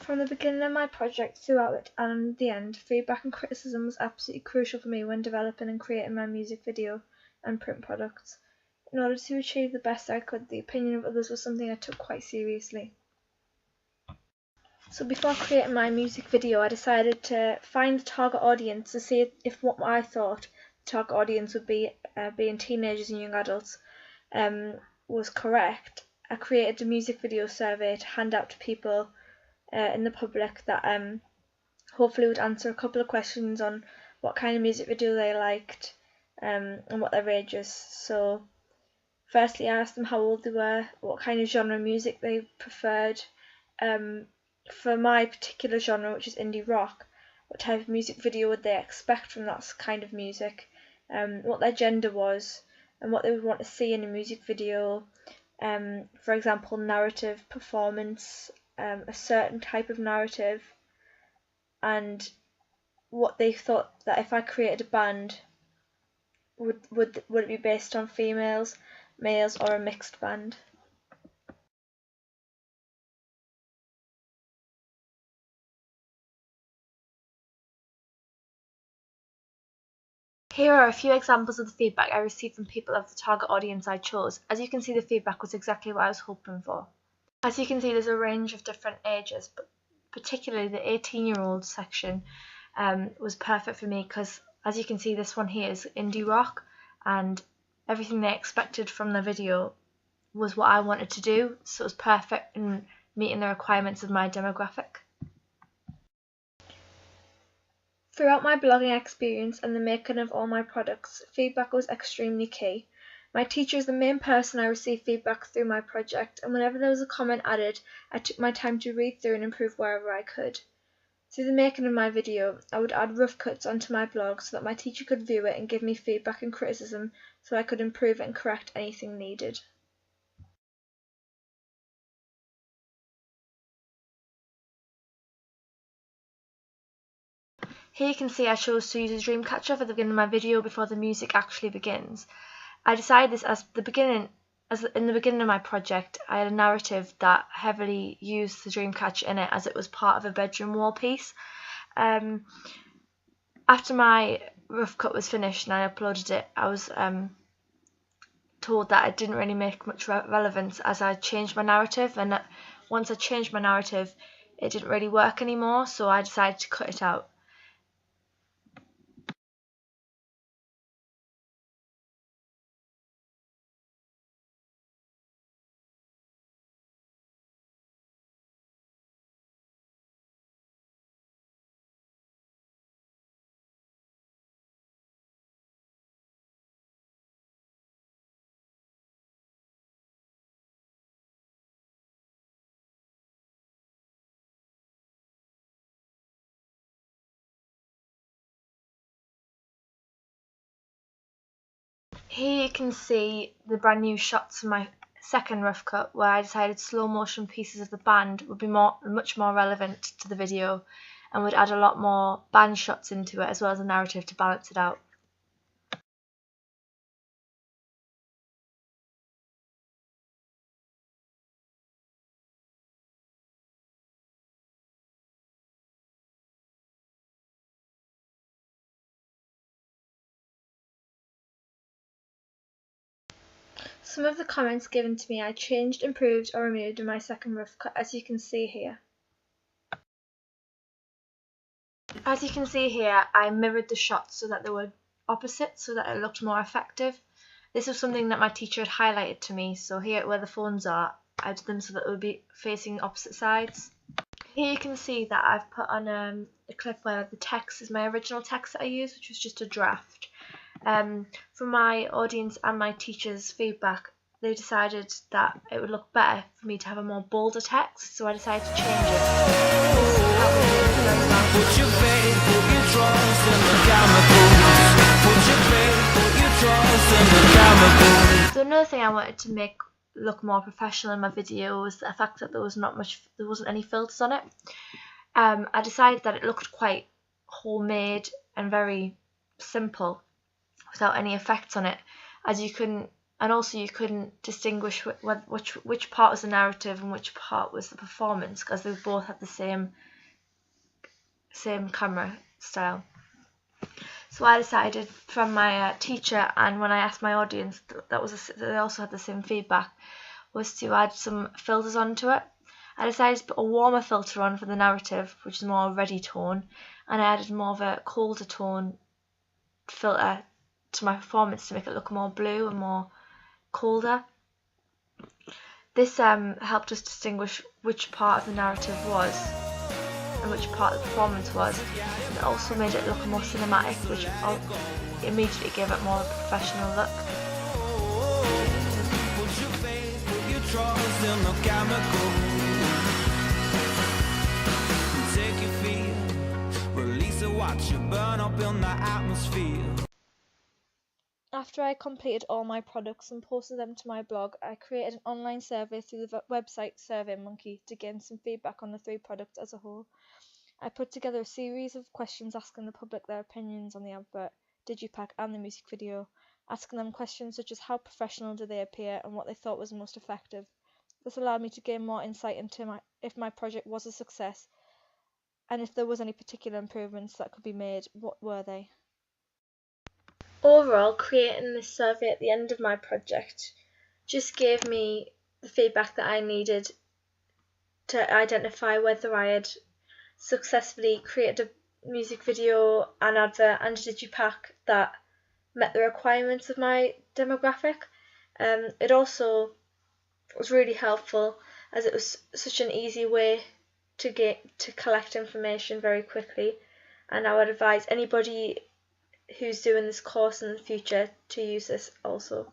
From the beginning of my project throughout it and the end, feedback and criticism was absolutely crucial for me when developing and creating my music video and print products. In order to achieve the best I could, the opinion of others was something I took quite seriously. So before creating my music video, I decided to find the target audience to see if what I thought the target audience would be, being teenagers and young adults, was correct. I created a music video survey to hand out to people in the public that hopefully would answer a couple of questions on what kind of music video they liked and what their age is. So firstly, I asked them how old they were, what kind of genre of music they preferred. For my particular genre, which is indie rock, what type of music video would they expect from that kind of music, what their gender was, and what they would want to see in a music video. For example, narrative, performance, a certain type of narrative, and what they thought that if I created a band, would it be based on females, males, or a mixed band. Here are a few examples of the feedback I received from people of the target audience I chose. As you can see, the feedback was exactly what I was hoping for. As you can see, there's a range of different ages, but particularly the 18-year-old section was perfect for me because, as you can see, this one here is indie rock, and everything they expected from the video was what I wanted to do, so it was perfect in meeting the requirements of my demographic. Throughout my blogging experience and the making of all my products, feedback was extremely key. My teacher is the main person I received feedback through my project, and whenever there was a comment added, I took my time to read through and improve wherever I could. Through the making of my video, I would add rough cuts onto my blog so that my teacher could view it and give me feedback and criticism so I could improve it and correct anything needed. Here you can see I chose to use a dream catcher for the beginning of my video before the music actually begins. I decided this as in the beginning of my project. I had a narrative that heavily used the dream catcher in it as it was part of a bedroom wall piece. After my rough cut was finished and I uploaded it, I was told that it didn't really make much relevance as I changed my narrative, and that once I changed my narrative it didn't really work anymore, so I decided to cut it out. Here you can see the brand new shots of my second rough cut, where I decided slow motion pieces of the band would be much more relevant to the video and would add a lot more band shots into it as well as a narrative to balance it out. Some of the comments given to me I changed, improved or removed in my second rough cut, as you can see here. As you can see here, I mirrored the shots so that they were opposite, so that it looked more effective. This was something that my teacher had highlighted to me, so here where the phones are, I did them so that they would be facing opposite sides. Here you can see that I've put on a clip where the text is my original text that I used, which was just a draft. From my audience and my teacher's feedback, they decided that it would look better for me to have a more bolder text, so I decided to change it. Put your faith, put your trust in the chemicals. Put your faith, put your trust in the chemicals. So another thing I wanted to make look more professional in my video was the fact that there wasn't any filters on it. I decided that it looked quite homemade and very simple without any effects on it. As you can and also you couldn't distinguish which part was the narrative and which part was the performance, because they both had the same camera style. So I decided from my teacher, and when I asked my audience, they also had the same feedback, was to add some filters onto it. I decided to put a warmer filter on for the narrative, which is more ready tone, and I added more of a colder tone filter to my performance to make it look more blue and more colder. This helped us distinguish which part of the narrative was and which part of the performance was. And it also made it look more cinematic, which immediately gave it more of a professional look. After I completed all my products and posted them to my blog, I created an online survey through the website SurveyMonkey to gain some feedback on the 3 products as a whole. I put together a series of questions asking the public their opinions on the advert, Digipack and the music video, asking them questions such as how professional do they appear and what they thought was most effective. This allowed me to gain more insight into if my project was a success, and if there was any particular improvements that could be made, what were they? Overall, creating this survey at the end of my project just gave me the feedback that I needed to identify whether I had successfully created a music video, an advert and a digipack that met the requirements of my demographic. It also was really helpful as it was such an easy way to collect information very quickly, and I would advise anybody who's doing this course in the future to use this also.